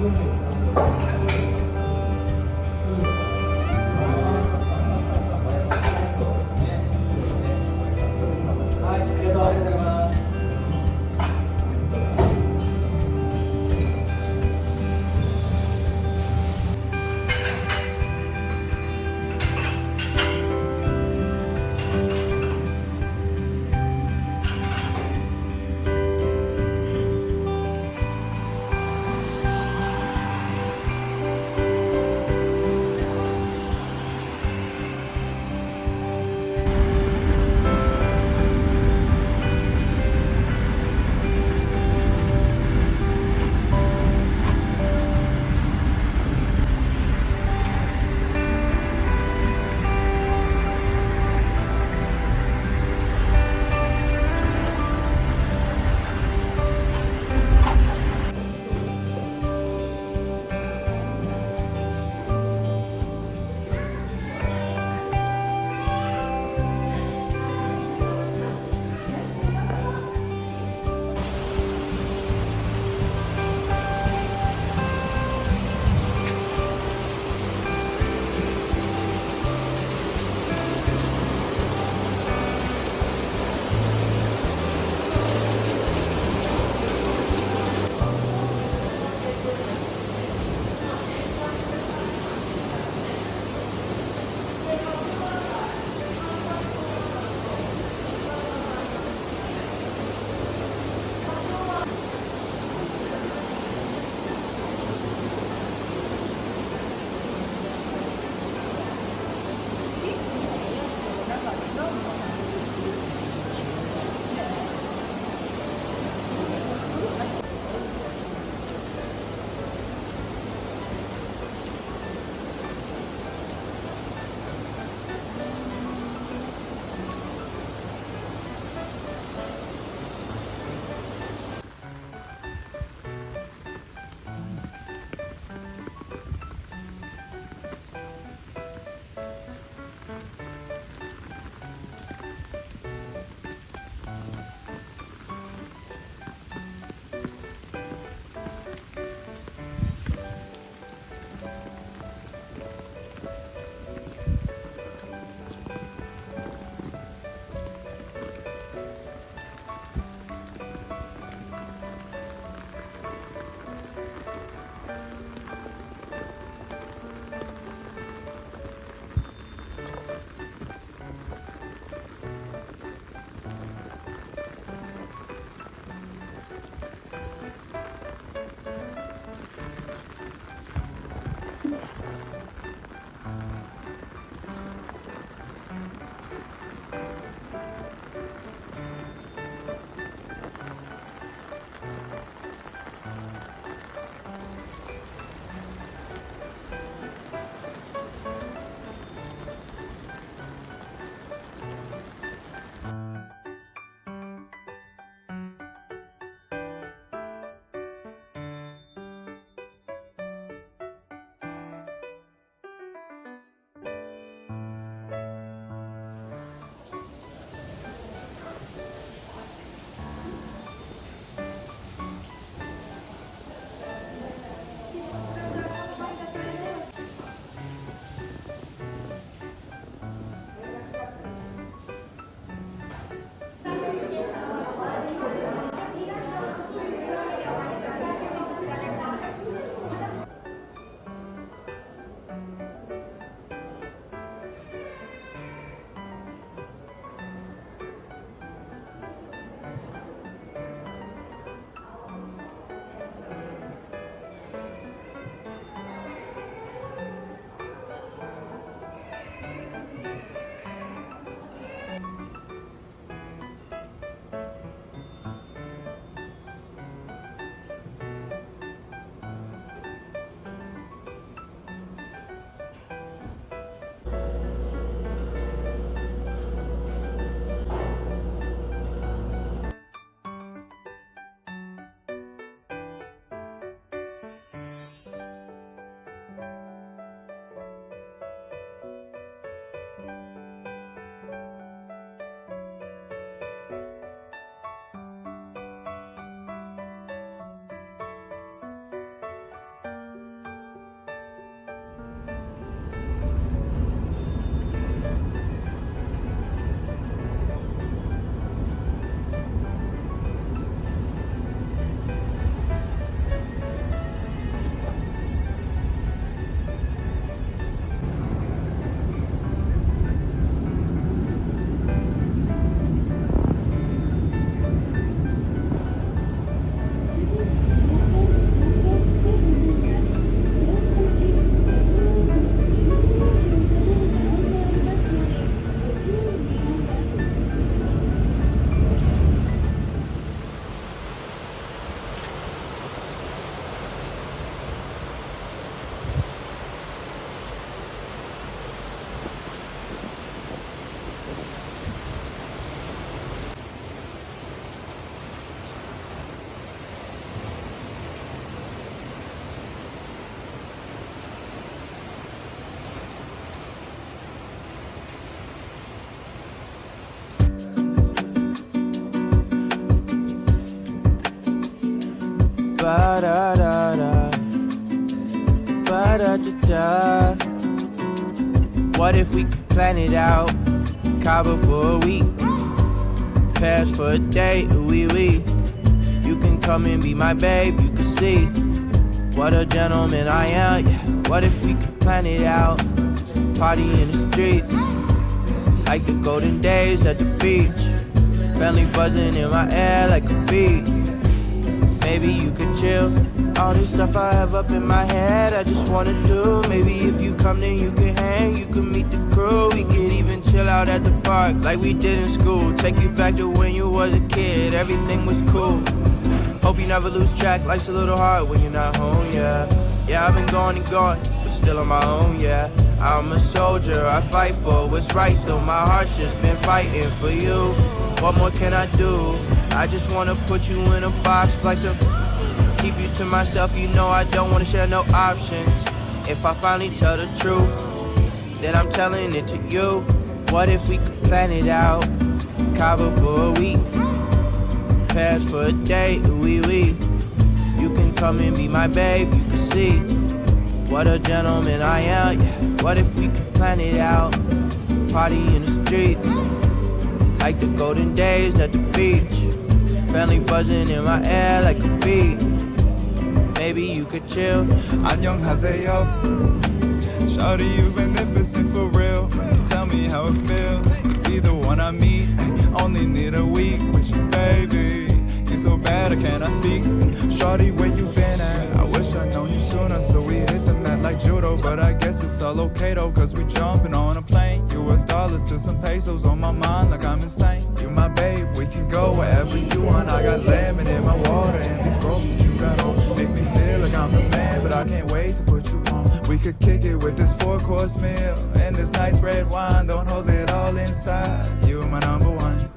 は ba da da da, ba da da da. What if we could plan it out? Cabo for a week, Paris for a day, oui oui. You can come and be my babe, you can see what a gentleman I am, yeah. What if we could plan it out? Party in the streets, like the golden days at the beach. Family buzzing in my air like a bee. Maybe you could chill. All this stuff I have up in my head, I just wanna do. Maybe if you come then you can hang, you can meet the crew. We could even chill out at the park like we did in school. Take you back to when you was a kid, everything was cool. Hope you never lose track, life's a little hard when you're not home, yeah. Yeah, I've been going and going, but still on my own, yeah. I'm a soldier, I fight for what's right, so my heart's just been fighting for you. What more can I do? I just wanna put you in a box like some... Keep you to myself, you know I don't wanna share no options. If I finally tell the truth, then I'm telling it to you. What if we could plan it out? Cabo for a week, Paris for a day, oui oui. You can come and be my babe, you can see what a gentleman I am, yeah. What if we could plan it out? Party in the streets, like the golden days at the beach. Family buzzing in my air like a bee. Maybe you could chill. 안녕하세요. Shawty, you beneficent for real. Tell me how it feels to be the one I meet. Only need a week with you, baby. You so bad, I cannot speak. Shawty, where you been at? I wish I'd known you sooner, so we hit the mat like judo. But I guess it's all okay though, cause we jumping on a plane. US dollars to some pesos on my mind like I'm insane. You my babe, we can go wherever you want. I got lemon in my water and these ropes that you got on make me feel like I'm the man, but I can't wait to put you on. We could kick it with this 4-course meal and this nice red wine. Don't hold it all inside. You my number one.